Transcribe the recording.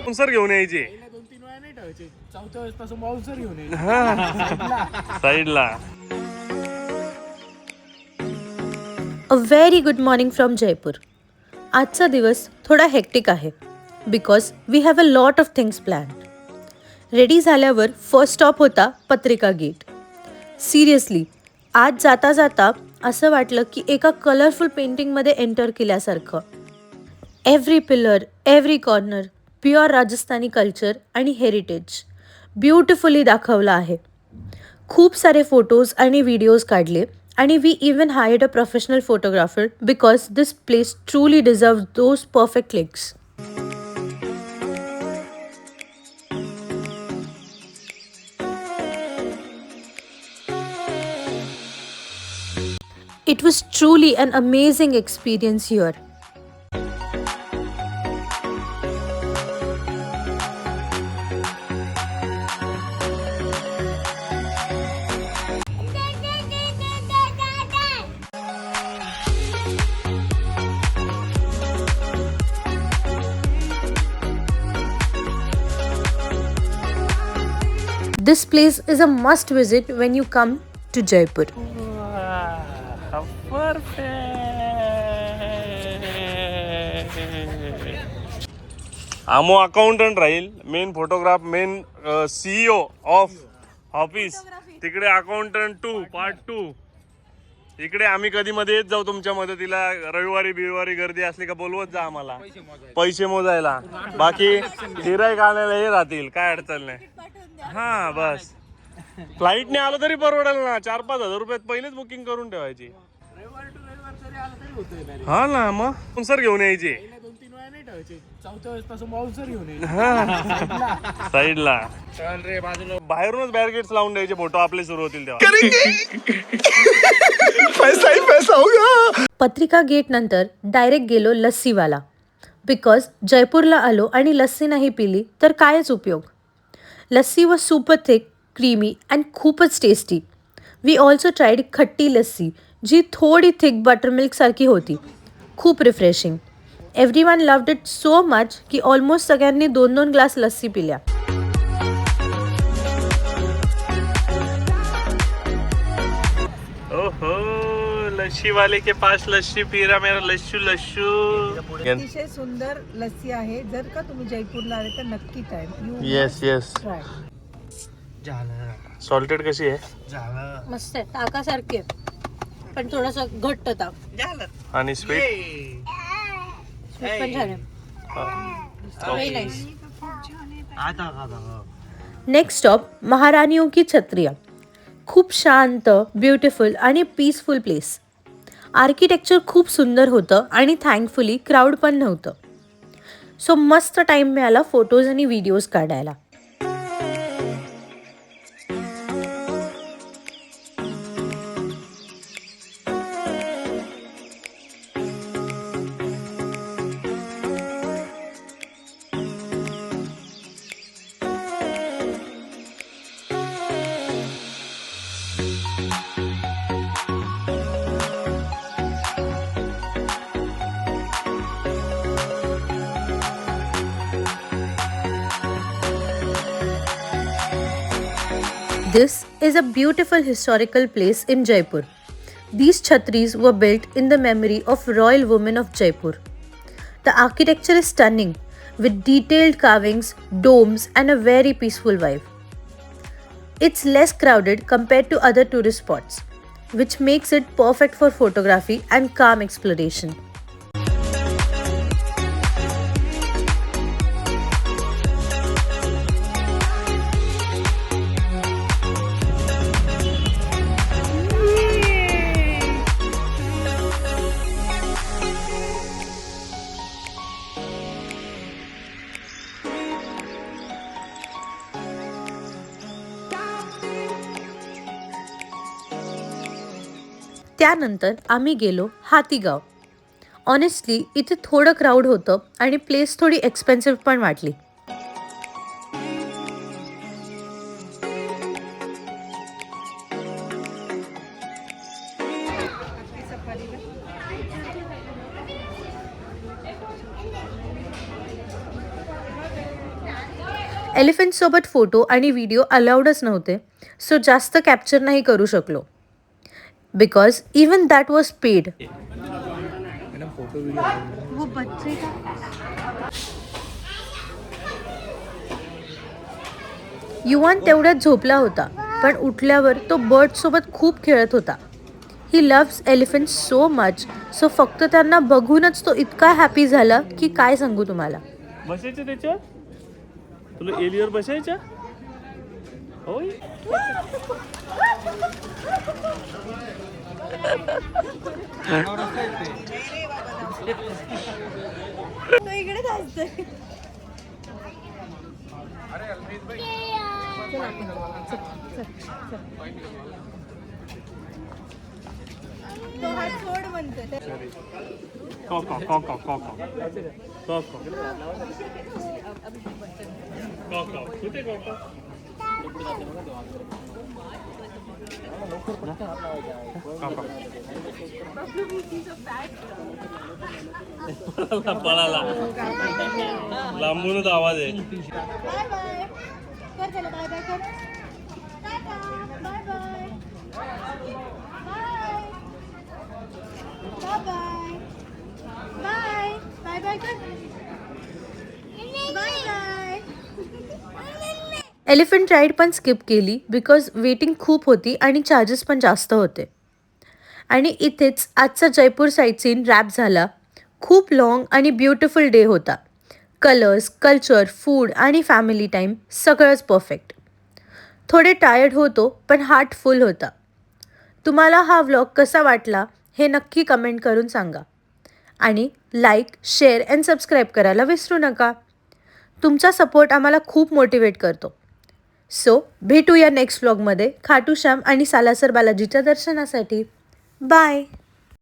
Bouncer घेऊन यायचे. 2-3 वेळा नाही ठेवायचे, चौथ्या वेळेस पासून बाउन्सर घेऊन यायचे साईडला. A very good morning from Jaipur. आजचा दिवस थोडा हेक्टिक आहे because we have a lot of things plan. Ready झाल्यावर फर्स्ट स्टॉप होता पत्रिका गेट. सिरियसली आज जाता जाता असं वाटलं की एका कलरफुल पेंटिंगमध्ये एंटर केल्यासारखं. Every pillar, every corner pure Rajasthani culture आणि हेरिटेज ब्युटिफुली दाखवलं आहे. खूप सारे फोटोज आणि व्हिडिओज काढले आणि we even hired a professional photographer because this place truly deserve those perfect clicks. It was truly an amazing experience here. This place is a must visit when you come to Jaipur. आमो accountant Raheel, main photograph, main CEO of office तिकडे, accountant 2 part 2 इकडे. आम्ही कधी मध्ये येत जाऊ तुमच्या मदतीला. रविवारी बिरवारी गर्दी असली का बोलवत जा आम्हाला पैसे मोजायला. बाकी गिराईक आणायला हे राहतील, काय अडचण नाही. हा बस, फ्लाईटने आलो तरी परवडेल ना. 4-5 हजार रुपयात पहिलेच बुकिंग करून ठेवायची. हा ना, मग बाउन्सर घेऊन यायचे. 2-3 वेळा नाही ठेवायचे, चौथ्या वेळेस पासून बाउन्सर घेऊन यायचे साईडला. बाहेरूनच बॅरिकेड्स लावून द्यायचे, फोटो आपले सुरू होतील तेव्हा. पैसा ही पैसा होगा. पत्रिका गेट नंतर डायरेक्ट गेलो लस्सीवाला बिकॉज जयपूरला आलो आणि लस्सी नाही पिली तर कायच उपयोग. Lassi was super thick, creamy and खूपच टेस्टी. वी ऑल्सो ट्राईड खट्टी लस्सी जी थोडी थिक बटरमिल्क सारखी होती. खूप refreshing. Everyone loved it so much की ऑलमोस्ट सगळ्यांनी 2-2 ग्लास लस्सी पिल्या. ओहो, लस्सी वाले के पास लस्सी पी रहा मेरा लस्सू लस्सू. अतिशय सुंदर लस्सी आहे. जर का तुम्ही जयपूरला आले तर नक्की ट्राय. येस. सॉल्टेड कशी आहे? मस्त आहे, ताकासारखी आहे पण थोडासा घट्ट ताक. आणि स्वीट पण छान आहे. नेक्स्ट स्टॉप महारानियों की छत्रिया. खूप शांत, ब्युटिफुल आणि पीसफुल प्लेस. आर्किटेक्चर खूप सुंदर होतं आणि थँकफुली क्राऊड पण नव्हतं. सो मस्त टाईम मिळाला फोटोज आणि व्हिडिओज काढायला. This is a beautiful historical place in Jaipur. These chhatris were built in the memory of royal women of Jaipur. The architecture is stunning with detailed carvings, domes and a very peaceful vibe. It's less crowded compared to other tourist spots, which makes it perfect for photography and calm exploration. त्यानंतर आम्ही गेलो हातीगाव. Honestly इथे थोडं crowd होतं आणि place थोडी expensive पण वाटली. एलिफंटसोबत फोटो आणि व्हिडिओ अलाउडच नव्हते, सो जास्त कॅप्चर नाही करू शकलो because even that was paid. युवान तेवढ्यात झोपला होता, पण उठल्यावर तो बर्डसोबत खूप खेळत होता. He loves elephant so much, so फक्त त्यांना बघूनच तो इतका हॅपी झाला की काय सांगू तुम्हाला. बसायचं त्याच्यात, तुला एलियर बसायच्या होय. कॉको कॉको कॉको कॉको कॉको कुठे कॉको. पळाला लांबूनच आवाज आहे. बाय बाय कर, चला बाय बाय कर. Tata bye bye bye bye bye bye bye कर. Bye bye. एलिफंट राईड पण स्किप केली बिकॉज वेटिंग खूप होती आणि चार्जेस पण जास्त होते. आणि इथेच आजचा जयपूर साईट सीन रॅप झाला. खूप लाँग आणि ब्युटिफुल डे होता. कलर्स, कल्चर, फूड आणि फॅमिली टाईम सगळंच परफेक्ट. थोडे टायर्ड होतो पण हार्ट फुल होता. तुम्हाला हा व्लॉग कसा वाटला हे नक्की कमेंट करून सांगा. आणि लाईक, शेअर अँड सबस्क्राईब करायला विसरू नका. तुमचा सपोर्ट आम्हाला खूप मोटिवेट करतो. सो भेटूया नेक्स्ट व्लॉगमध्ये खाटू श्याम आणि सालासर बालाजीच्या दर्शनासाठी. बाय.